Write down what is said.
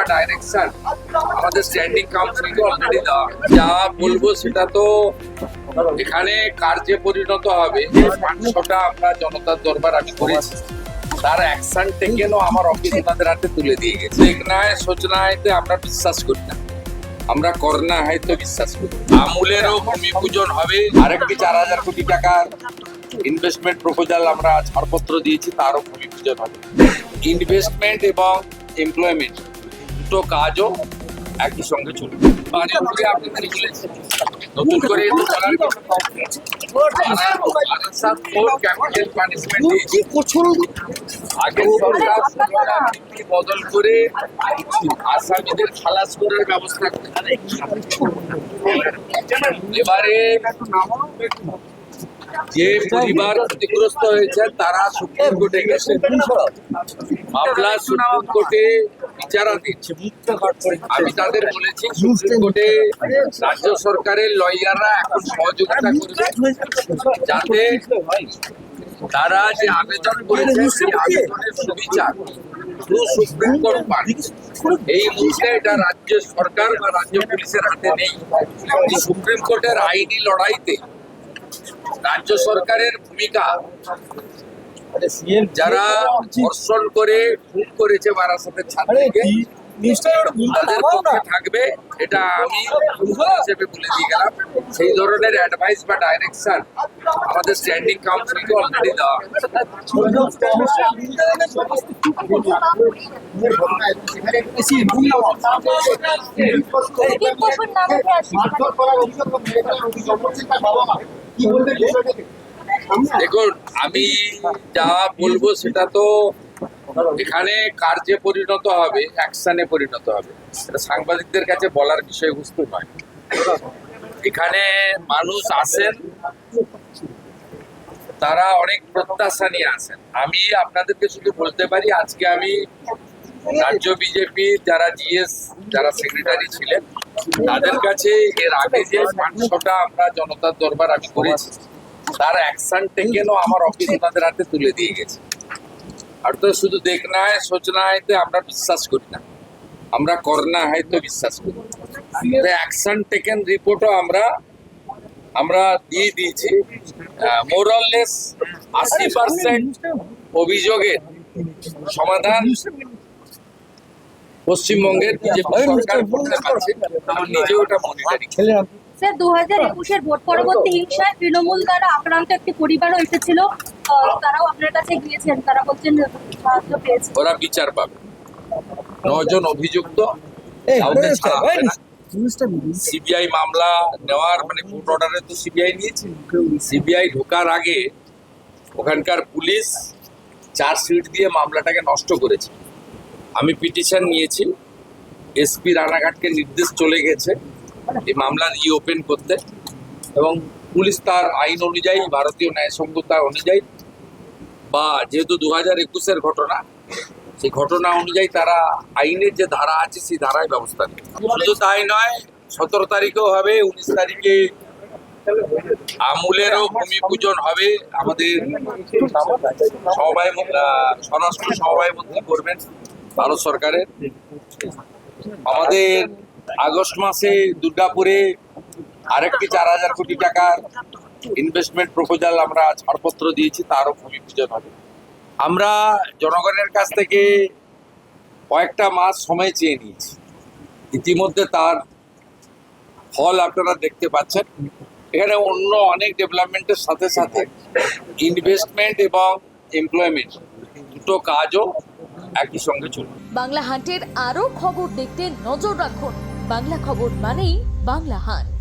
বা ডাইরেকশন আমাদের standing কাউন্সিলকে already দেওয়া। যা বলবো সেটা তো এখানে কার্যে পরিণত হবে। যে 500টা আমরা জনতার দরবার আমি করেছি, তার অ্যাকশন টেকেনও আমার অফিস ওনাদের হাতে তুলে দিয়ে গেছে। দেখনায় সোচনায়তে আমরা বিশ্বাস করি না, আমরা করনা হয় তো বিশ্বাস করি। আমুলেরও ভূমি পূজন হবে, আরেকটি 4000 কোটি টাকার ইনভেস্টমেন্ট প্রপোজাল আমরা ছাড়পত্র দিয়েছি, তারও ভূমি পূজন হবে। ইনভেস্টমেন্ট এবং এমপ্লয়মেন্ট দুটো কাজও একই সঙ্গে চলবে। মানে ওকে আপনাদের বলেছি, নতুন করে একটু বলার কিছু ক্যাপিটাল পানিশমেন্ট দিয়েছি। আগের সরকার বদল করে আসামিদের খালাস করার ব্যবস্থা করে, এবারে যে পরিবার ক্ষতিগ্রস্ত হয়েছে তারা সুপ্রিম কোর্টে গেছে, মামলা সুপ্রিম কোর্টে বিচারাধীন। আমি তাদের বলেছি সুপ্রিম কোর্টে রাজ্য সরকারের লয়াররা এখন সহযোগিতা করবে, যাতে তারা যে আবেদন করেছে সেই আবেদনের সুবিচার সুপ্রিম কোর্ট পান। এই মুহূর্তে এটা রাজ্য সরকার বা রাজ্য পুলিশের হাতে নেই। সুপ্রিম কোর্টের আইনি লড়াইতে রাজ্য সরকারের ভূমিকা, যারা ধর্ষণ করে খুন করেছে বারাসাতের ছাত্রীকে, তাদের পক্ষে থাকবে, এটা আমি হিসেবে বলে দিয়ে গেলাম। সেই ধরনের অ্যাডভাইস বা ডাইরেকশন আমাদের স্ট্যান্ডিং কাউন্সিলকে অলরেডি দেওয়া। দেখুন, আমি যা বলবো সেটা তো এখানে কার্যে পরিণত হবে, অ্যাকশনে পরিণত হবে। এটা সাংবাদিকদের কাছে বলার বিষয়বস্তু নয়। এখানে মানুষ আসেন, তারা অনেক প্রত্যাশা নিয়ে আসেন। আমি আপনাদেরকে শুধু বলতে পারি, আজকে আমি রাজ্য বিজেপির যারা জিএস, যারা সেক্রেটারি ছিলেন, তাদের কাছে এর আগে যে 500টা আমরা জনতার দরবার আমি করেছি, তার অ্যাকশন টেকেনও আমার অফিস ওনাদের হাতে তুলে দিয়ে গেছে। আর তো শুধু দেখনা হয় সোচনা হয়তো আমরা বিশ্বাস করি না, আমরা করনা হয় তো বিশ্বাস করি। অ্যাকশন টেকেন রিপোর্টও আমরা দিয়ে দিয়েছি। মোরাললেস 80% অভিযোগের সমাধান পশ্চিমবঙ্গের বিজেপি সরকার করতে পারছে। আমি নিজে ওটা মনিটরিং। স্যার, 2021-এর ভোট পরবর্তী হিংসায় তৃণমূল দ্বারা আক্রান্ত একটি পরিবারও এসেছিল, তারাও আপনার কাছে গিয়েছেন, তারা বলছেন সাহায্য পেয়েছে। ওরা বিচার পাবে। 9 জন অভিযুক্ত কাউকে ছাড়া হবে না। সিবিআই মামলা নেওয়ার মানে কোর্ট অর্ডারে তো সিবিআই নিয়েছে। সিবিআই ঢোকার আগে ওখানকার পুলিশ চার্জশিট দিয়ে মামলাটাকে নষ্ট করেছে। আমি পিটিশন নিয়েছি, এসপি রানাঘাটকে নির্দেশ চলে গেছে এই মামলা রিওপেন করতে, এবং পুলিশ তার আইন অনুযায়ী, ভারতীয় ন্যায়সঙ্গতা অনুযায়ী, বা যেহেতু 2021-এর ঘটনা, সেই ঘটনা অনুযায়ী তারা আইনের যে ধারা আছে সেই ধারায় ব্যবস্থা নেবে। শুধু তাই নয়, 17 তারিখেও হবে, 19 তারিখে আমুলেরও ভূমি পূজন হবে। আমাদের স্বরাষ্ট্র সমবায় মন্ত্রী করবেন ভারত সরকারের। আমাদের আগস্ট মাসে দুর্গাপুরে আরেকটি 4000 কোটি টাকার ইনভেস্টমেন্ট প্রপোজাল আমরা ছাড়পত্র দিয়েছি, তারও ভূমি পূজন হবে। আমরা জনগণের কাছ থেকে কয়েকটা মাস সময় চেয়ে নিয়েছি, ইতিমধ্যে তার ফল আপনারা দেখতে পাচ্ছেন। এখানে অন্য অনেক ডেভেলপমেন্টের সাথে সাথে ইনভেস্টমেন্ট এবং এমপ্লয়মেন্ট দুটো কাজও একই সঙ্গে চলবে। বাংলা হান্টের আরও খবর দেখতে নজর রাখুন। বাংলা খবর মানেই বাংলা হান্ট।